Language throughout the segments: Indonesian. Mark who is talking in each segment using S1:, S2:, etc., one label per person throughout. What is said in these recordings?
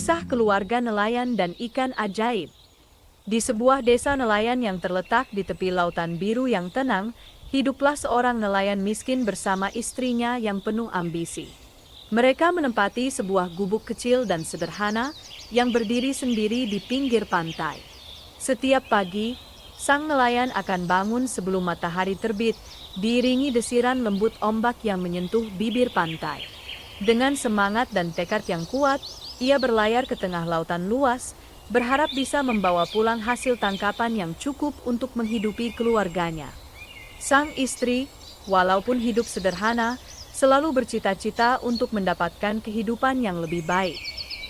S1: Kisah keluarga nelayan dan ikan ajaib. Di sebuah desa nelayan yang terletak di tepi lautan biru yang tenang, hiduplah seorang nelayan miskin bersama istrinya yang penuh ambisi. Mereka menempati sebuah gubuk kecil dan sederhana yang berdiri sendiri di pinggir pantai. Setiap pagi, sang nelayan akan bangun sebelum matahari terbit, diiringi desiran lembut ombak yang menyentuh bibir pantai. Dengan semangat dan tekad yang kuat, ia berlayar ke tengah lautan luas, berharap bisa membawa pulang hasil tangkapan yang cukup untuk menghidupi keluarganya. Sang istri, walaupun hidup sederhana, selalu bercita-cita untuk mendapatkan kehidupan yang lebih baik.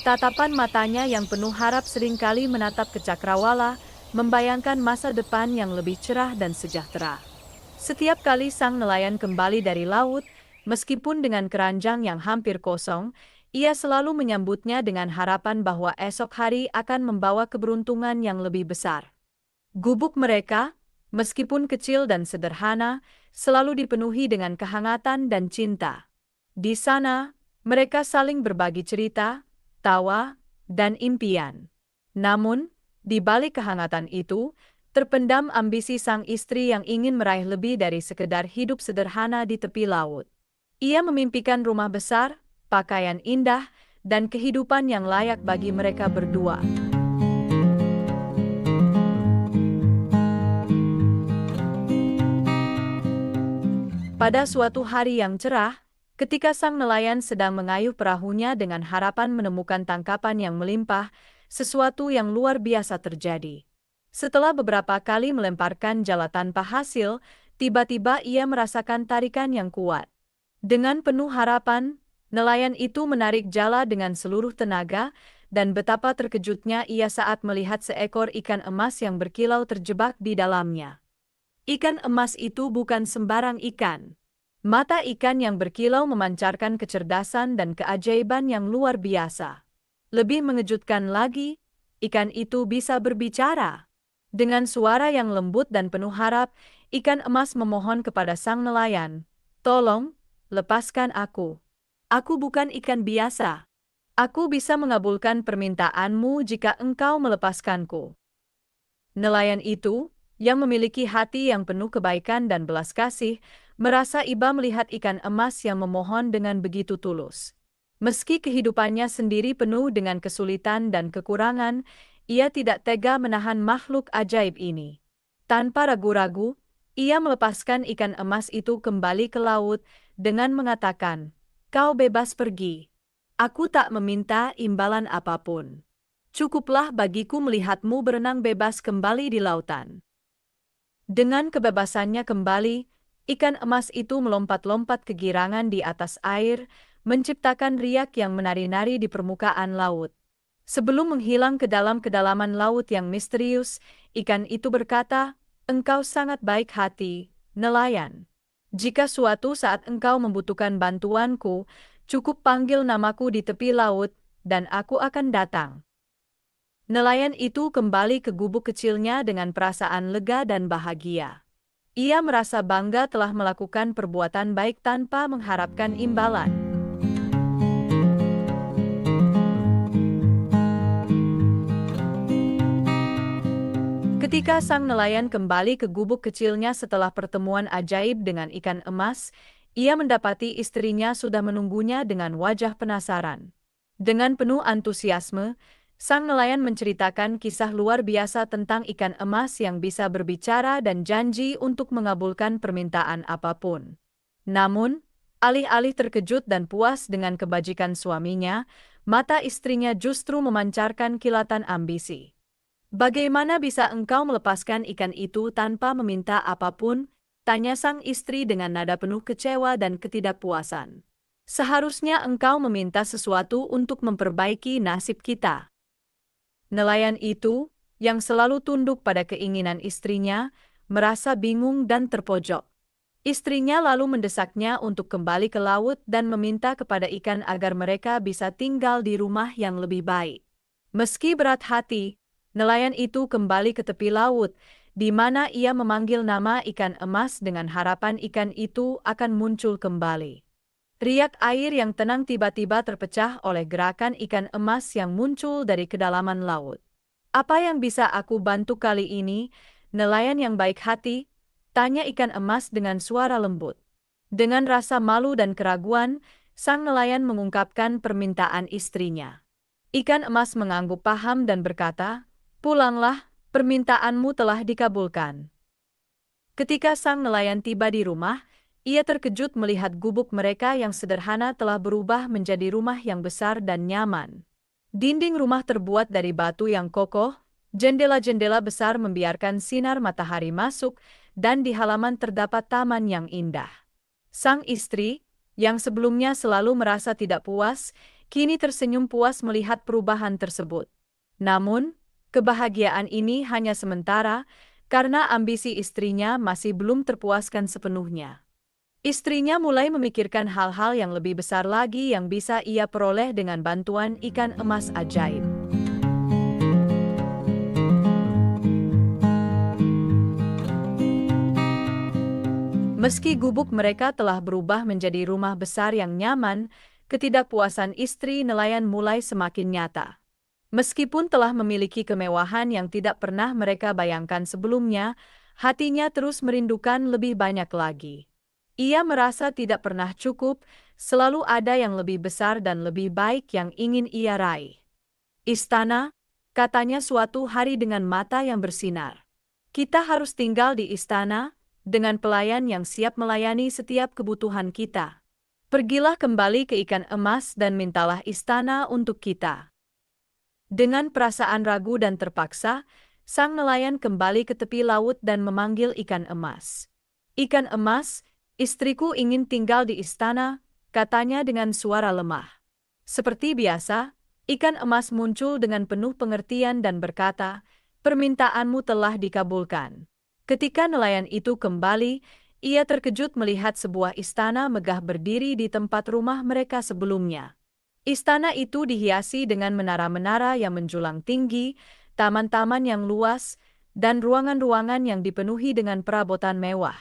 S1: Tatapan matanya yang penuh harap seringkali menatap ke cakrawala, membayangkan masa depan yang lebih cerah dan sejahtera. Setiap kali sang nelayan kembali dari laut, meskipun dengan keranjang yang hampir kosong, ia selalu menyambutnya dengan harapan bahwa esok hari akan membawa keberuntungan yang lebih besar. Gubuk mereka, meskipun kecil dan sederhana, selalu dipenuhi dengan kehangatan dan cinta. Di sana, mereka saling berbagi cerita, tawa, dan impian. Namun, di balik kehangatan itu, terpendam ambisi sang istri yang ingin meraih lebih dari sekedar hidup sederhana di tepi laut. Ia memimpikan rumah besar, pakaian indah, dan kehidupan yang layak bagi mereka berdua. Pada suatu hari yang cerah, ketika sang nelayan sedang mengayuh perahunya dengan harapan menemukan tangkapan yang melimpah, sesuatu yang luar biasa terjadi. Setelah beberapa kali melemparkan jala tanpa hasil, tiba-tiba ia merasakan tarikan yang kuat. Dengan penuh harapan, nelayan itu menarik jala dengan seluruh tenaga, dan betapa terkejutnya ia saat melihat seekor ikan emas yang berkilau terjebak di dalamnya. Ikan emas itu bukan sembarang ikan. Mata ikan yang berkilau memancarkan kecerdasan dan keajaiban yang luar biasa. Lebih mengejutkan lagi, ikan itu bisa berbicara. Dengan suara yang lembut dan penuh harap, ikan emas memohon kepada sang nelayan, "Tolong, lepaskan aku. Aku bukan ikan biasa. Aku bisa mengabulkan permintaanmu jika engkau melepaskanku." Nelayan itu, yang memiliki hati yang penuh kebaikan dan belas kasih, merasa iba melihat ikan emas yang memohon dengan begitu tulus. Meski kehidupannya sendiri penuh dengan kesulitan dan kekurangan, ia tidak tega menahan makhluk ajaib ini. Tanpa ragu-ragu, ia melepaskan ikan emas itu kembali ke laut dengan mengatakan, "Kau bebas pergi. Aku tak meminta imbalan apapun. Cukuplah bagiku melihatmu berenang bebas kembali di lautan." Dengan kebebasannya kembali, ikan emas itu melompat-lompat kegirangan di atas air, menciptakan riak yang menari-nari di permukaan laut. Sebelum menghilang ke dalam kedalaman laut yang misterius, ikan itu berkata, "Engkau sangat baik hati, nelayan. Jika suatu saat engkau membutuhkan bantuanku, cukup panggil namaku di tepi laut, dan aku akan datang." Nelayan itu kembali ke gubuk kecilnya dengan perasaan lega dan bahagia. Ia merasa bangga telah melakukan perbuatan baik tanpa mengharapkan imbalan. Ketika sang nelayan kembali ke gubuk kecilnya setelah pertemuan ajaib dengan ikan emas, ia mendapati istrinya sudah menunggunya dengan wajah penasaran. Dengan penuh antusiasme, sang nelayan menceritakan kisah luar biasa tentang ikan emas yang bisa berbicara dan janji untuk mengabulkan permintaan apapun. Namun, alih-alih terkejut dan puas dengan kebajikan suaminya, mata istrinya justru memancarkan kilatan ambisi. "Bagaimana bisa engkau melepaskan ikan itu tanpa meminta apapun?" tanya sang istri dengan nada penuh kecewa dan ketidakpuasan. "Seharusnya engkau meminta sesuatu untuk memperbaiki nasib kita." Nelayan itu, yang selalu tunduk pada keinginan istrinya, merasa bingung dan terpojok. Istrinya lalu mendesaknya untuk kembali ke laut dan meminta kepada ikan agar mereka bisa tinggal di rumah yang lebih baik. Meski berat hati, nelayan itu kembali ke tepi laut, di mana ia memanggil nama ikan emas dengan harapan ikan itu akan muncul kembali. Riak air yang tenang tiba-tiba terpecah oleh gerakan ikan emas yang muncul dari kedalaman laut. "Apa yang bisa aku bantu kali ini, nelayan yang baik hati?" tanya ikan emas dengan suara lembut. Dengan rasa malu dan keraguan, sang nelayan mengungkapkan permintaan istrinya. Ikan emas mengangguk paham dan berkata, "Pulanglah, permintaanmu telah dikabulkan." Ketika sang nelayan tiba di rumah, ia terkejut melihat gubuk mereka yang sederhana telah berubah menjadi rumah yang besar dan nyaman. Dinding rumah terbuat dari batu yang kokoh, jendela-jendela besar membiarkan sinar matahari masuk, dan di halaman terdapat taman yang indah. Sang istri, yang sebelumnya selalu merasa tidak puas, kini tersenyum puas melihat perubahan tersebut. Namun, kebahagiaan ini hanya sementara, karena ambisi istrinya masih belum terpuaskan sepenuhnya. Istrinya mulai memikirkan hal-hal yang lebih besar lagi yang bisa ia peroleh dengan bantuan ikan emas ajaib. Meski gubuk mereka telah berubah menjadi rumah besar yang nyaman, ketidakpuasan istri nelayan mulai semakin nyata. Meskipun telah memiliki kemewahan yang tidak pernah mereka bayangkan sebelumnya, hatinya terus merindukan lebih banyak lagi. Ia merasa tidak pernah cukup, selalu ada yang lebih besar dan lebih baik yang ingin ia raih. "Istana," katanya suatu hari dengan mata yang bersinar. "Kita harus tinggal di istana, dengan pelayan yang siap melayani setiap kebutuhan kita. Pergilah kembali ke ikan emas dan mintalah istana untuk kita." Dengan perasaan ragu dan terpaksa, sang nelayan kembali ke tepi laut dan memanggil ikan emas. "Ikan emas, istriku ingin tinggal di istana," katanya dengan suara lemah. Seperti biasa, ikan emas muncul dengan penuh pengertian dan berkata, "Permintaanmu telah dikabulkan." Ketika nelayan itu kembali, ia terkejut melihat sebuah istana megah berdiri di tempat rumah mereka sebelumnya. Istana itu dihiasi dengan menara-menara yang menjulang tinggi, taman-taman yang luas, dan ruangan-ruangan yang dipenuhi dengan perabotan mewah.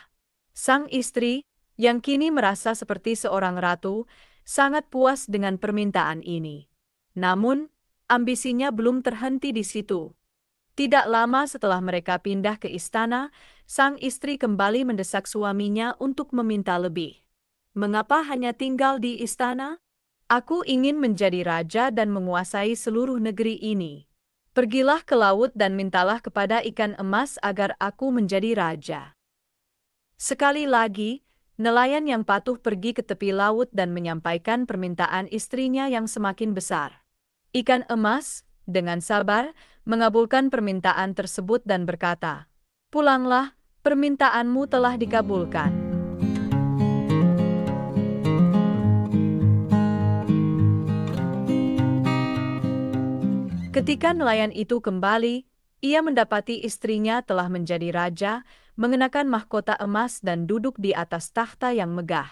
S1: Sang istri, yang kini merasa seperti seorang ratu, sangat puas dengan permintaan ini. Namun, ambisinya belum terhenti di situ. Tidak lama setelah mereka pindah ke istana, sang istri kembali mendesak suaminya untuk meminta lebih. "Mengapa hanya tinggal di istana? Aku ingin menjadi raja dan menguasai seluruh negeri ini. Pergilah ke laut dan mintalah kepada ikan emas agar aku menjadi raja." Sekali lagi, nelayan yang patuh pergi ke tepi laut dan menyampaikan permintaan istrinya yang semakin besar. Ikan emas, dengan sabar, mengabulkan permintaan tersebut dan berkata, "Pulanglah, permintaanmu telah dikabulkan." Ketika nelayan itu kembali, ia mendapati istrinya telah menjadi raja, mengenakan mahkota emas dan duduk di atas takhta yang megah.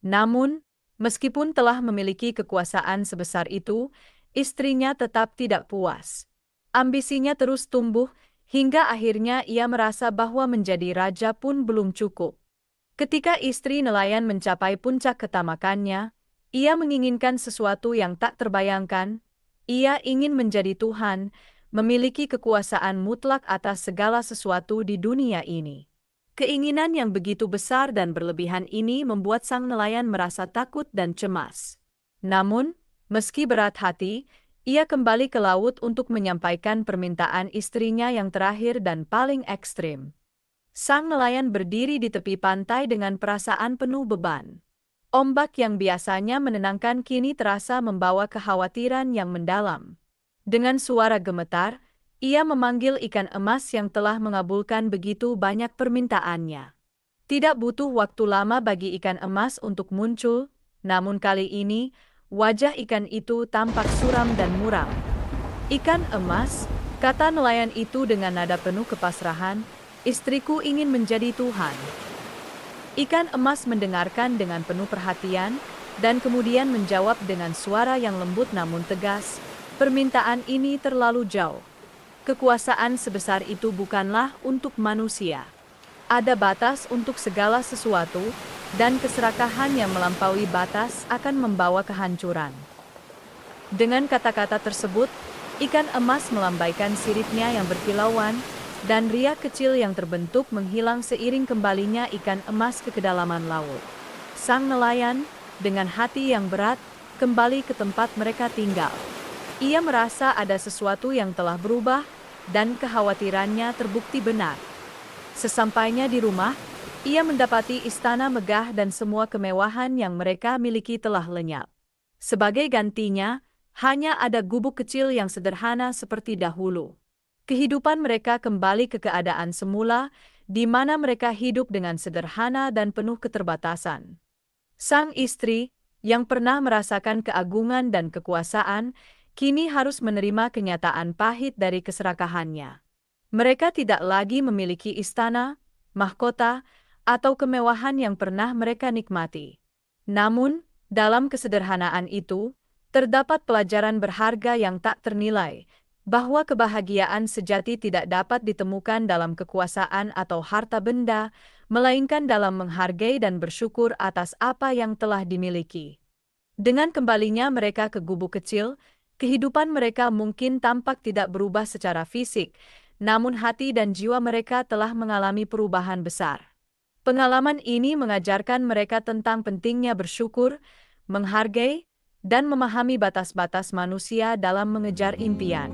S1: Namun, meskipun telah memiliki kekuasaan sebesar itu, istrinya tetap tidak puas. Ambisinya terus tumbuh, hingga akhirnya ia merasa bahwa menjadi raja pun belum cukup. Ketika istri nelayan mencapai puncak ketamakannya, ia menginginkan sesuatu yang tak terbayangkan. Ia ingin menjadi Tuhan, memiliki kekuasaan mutlak atas segala sesuatu di dunia ini. Keinginan yang begitu besar dan berlebihan ini membuat sang nelayan merasa takut dan cemas. Namun, meski berat hati, ia kembali ke laut untuk menyampaikan permintaan istrinya yang terakhir dan paling ekstrim. Sang nelayan berdiri di tepi pantai dengan perasaan penuh beban. Ombak yang biasanya menenangkan kini terasa membawa kekhawatiran yang mendalam. Dengan suara gemetar, ia memanggil ikan emas yang telah mengabulkan begitu banyak permintaannya. Tidak butuh waktu lama bagi ikan emas untuk muncul, namun kali ini, wajah ikan itu tampak suram dan muram. "Ikan emas," kata nelayan itu dengan nada penuh kepasrahan, "istriku ingin menjadi Tuhan." Ikan emas mendengarkan dengan penuh perhatian, dan kemudian menjawab dengan suara yang lembut namun tegas, "Permintaan ini terlalu jauh. Kekuasaan sebesar itu bukanlah untuk manusia. Ada batas untuk segala sesuatu, dan keserakahan yang melampaui batas akan membawa kehancuran. Dengan kata-kata tersebut, ikan emas melambaikan siripnya yang berkilauan, dan riak kecil yang terbentuk menghilang seiring kembalinya ikan emas ke kedalaman laut. Sang nelayan, dengan hati yang berat, kembali ke tempat mereka tinggal. Ia merasa ada sesuatu yang telah berubah, dan kekhawatirannya terbukti benar. Sesampainya di rumah, ia mendapati istana megah dan semua kemewahan yang mereka miliki telah lenyap. Sebagai gantinya, hanya ada gubuk kecil yang sederhana seperti dahulu. Kehidupan mereka kembali ke keadaan semula, di mana mereka hidup dengan sederhana dan penuh keterbatasan. Sang istri, yang pernah merasakan keagungan dan kekuasaan, kini harus menerima kenyataan pahit dari keserakahannya. Mereka tidak lagi memiliki istana, mahkota, atau kemewahan yang pernah mereka nikmati. Namun, dalam kesederhanaan itu, terdapat pelajaran berharga yang tak ternilai, bahwa kebahagiaan sejati tidak dapat ditemukan dalam kekuasaan atau harta benda, melainkan dalam menghargai dan bersyukur atas apa yang telah dimiliki. Dengan kembalinya mereka ke gubuk kecil, kehidupan mereka mungkin tampak tidak berubah secara fisik, namun hati dan jiwa mereka telah mengalami perubahan besar. Pengalaman ini mengajarkan mereka tentang pentingnya bersyukur, menghargai, dan memahami batas-batas manusia dalam mengejar impian.